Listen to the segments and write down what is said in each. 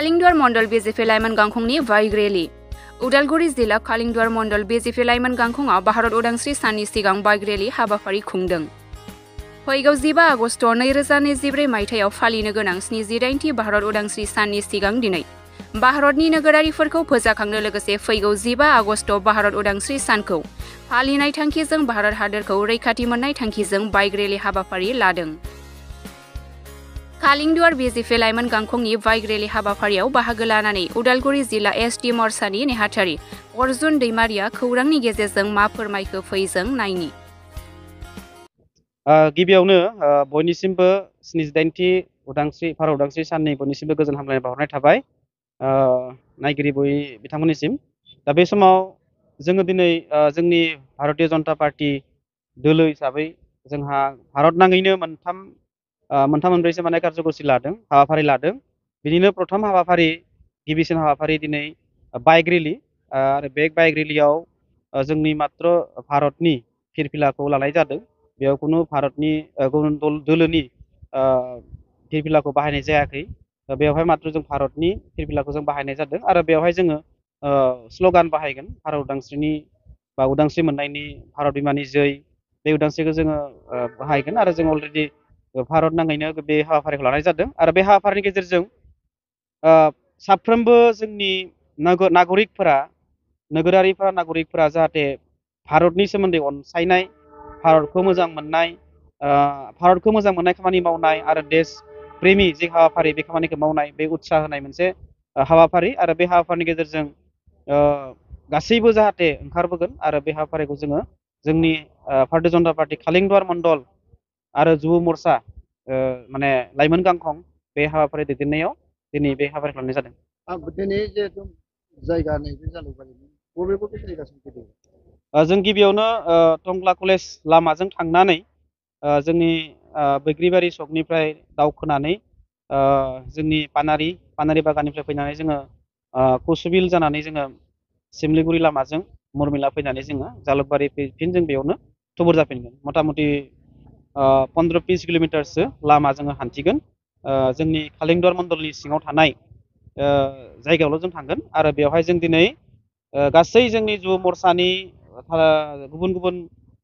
कालिंगदुवार मंडल BJP लाइमोन गांखंनि bike रेली उदालगुरि जिल्ला कालिंगदुवार मंडल BJP लाइमोन गांखंआव भारत उदांस्रि साननि सिगां बाइक रेली हाबाफारि खुंदों। फैगौ 15 आगस्ट 2024 मायथाइयाव फालिनो गोनां 78थि भारत उदांस्रि साननि सिगां दिनै भारतनि नोगोरारिफोरखौ फोजाखांनो लोगोसे फैगौ 15 आगस्ट भारत उदांस्रि सानखौ फालिनाय थांखिजों भारत हादोरखौ रैखाथि मोननाय थांखिजों बाइक रेली हाबाफारि लादों। कालिंगदुवार बीजेपी लाइमोन गांखंनि बाइक रेली हाबाफारियाव बाहागो लानानै उदालगुरि जिल्ला एसटि मोर्चानि नेहाथारि अर्जुन दैमारिया खौरांनि गेजेरजों मा फोरमायखो फैजों नायनि। गिबियावनो बयनिसिमबो 78थि भारत उदांस्रि साननि बयनिसिमबो गोजोन हामलायनाय बावहरनाय थाबाय नायगिरि बिथांमोननिसिम। दा बे समाव जोङो दिनै जोंनि भारतीय जनता पार्टी दोलो हिसाबै जोंहा भारत नाङैनो मोनब्रैसो माने कार्यसुचि लादों, हाबाफारि लादों। बिनिनो प्रथम हाबाफारि गिबिसिन हाबाफारि दिनै बाइक रेली आरो बे बाइक रेलीयाव जोंनि मात्र भारतनि फिरफिलाखौ लानाय जादों। बेयाव खुनु भारतनि गुबुन दोलोनि फिरफिलाखौ बाहायनाय जायाखै। बेवहाय मात्र जों भारतनि फिरफिलाखौ जों बाहायनाय जादों आरो बेवहाय जोङो स्ल'गान बाहायगोन भारत उदांस्रिनि बा उदांस्रि मोननायनि भारत बिमानि जै, बे उदांस्रिखौ जोङो बाहायगोन आरो जों अलरेडि भारत नाङैनो बे हाबाफारिखौ लानाय जादों आरो बे हाबाफारिनि गेजेरजों साफ्रोमबो जोंनि नागरिकफोरा जाहाथे भारतनि सोमोन्दै अनसायनाय, भारतखौ मोजां मोननाय खामानि मावनाय आरो देश प्रेमि जे हाबाफारि बे खामानिखौ मावनाय, बे उत्साह होनाय मोनसे हाबाफारि आरो बे हाबाफारिनि गेजेरजों गासैबो जाहाथे ओंखारबोगोन आरो बे हाबाफारिखौ जोङो जोंनि भारतीय जनता पार्टी कालिंगदुवार मंडल आरो जुब मोर्चा माने लाइमोन गांखं बे हाबाफारि दैदेननायाव दिनै बे हाबाफारिखौ लानाय जादों। दिनै जिहेतु जायगा नैबे जालुकबारि बबे जायगासिम फैदों? जों गिबियावनो टंग्ला कलेज लामाजों थांनानै जोंनि बैग्रिबारि सकनिफ्राय दावखोनानै जोंनि पानारि बागाननिफ्राय फैनानै जोङो कुसुबिल जानानै जोङो सिमलिगुरि लामाजों मुरमिला फैनानै जोङो जालुकबारि फिन जों बेयावनो थुबुर जाफिनगोन। मथा मथि 15-20 किल'मिटारसो लामा जोङो हान्थिगोन। जोंनि कालिंगदुवार मण्डलनि सिङाव थानाय जायगायावल' जों थांगोन आरो बेवहाय जों दिनै गासै जोंनि जुब मोर्चानि गुबुन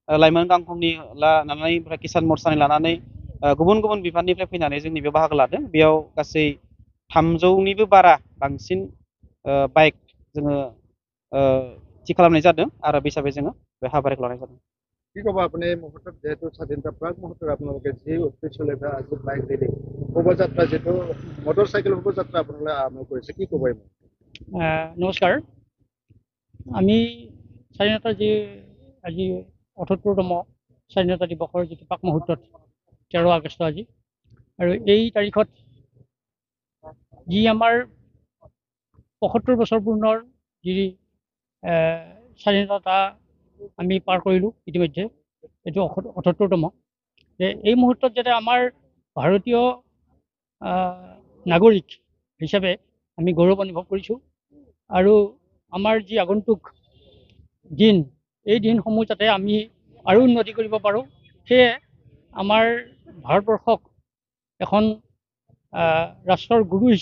लाइमोन गांखंनि लानानै किसान मोर्चानि लानानै गुबुन बिफाननिफ्राय फैनानै जोंनि बेयाव बाहागो लादों। बेयाव गासै 300निबो बांसिन बाइक जोङो थि खालामनाय जादों आरो बे हिसाबै जोङो बे हाबाफारिखौ लानाय जादों। কি ক'ব আপুনি মুহূৰ্তত যেহেতু স্বাধীনতা প্ৰাক মুহূৰ্তত আপোনালোকে যি উদ্দেশ্যলৈ আজি বাইক ৰেলী শোভাযাত্ৰা যিটো মটৰচাইকেল শোভাযাত্ৰা আপোনালোকে আৰম্ভ কৰিছে, কি ক'ব? নমস্কাৰ। আমি স্বাধীনতাৰ আজি 78তম স্বাধীনতা দিৱসৰ যিটো প্ৰাক মুহূৰ্তত 13 আগষ্ট আজি, আৰু এই তাৰিখত যি আমাৰ 75 বছৰ পূৰ্ণৰ যি স্বাধীনতা আমি পাৰ কৰিলোঁ ইতিমধ্যে, এইটো 78তম। এই মুহূৰ্তত যাতে আমাৰ ভাৰতীয় নাগৰিক হিচাপে আমি গৌৰৱ অনুভৱ কৰিছোঁ আৰু আমাৰ যি আগন্তুক দিন, এই দিনসমূহ যাতে আমি আৰু উন্নতি কৰিব পাৰোঁ, সেয়ে আমাৰ ভাৰতবৰ্ষক এখন ৰাষ্ট্ৰৰ গুৰু হিচাপে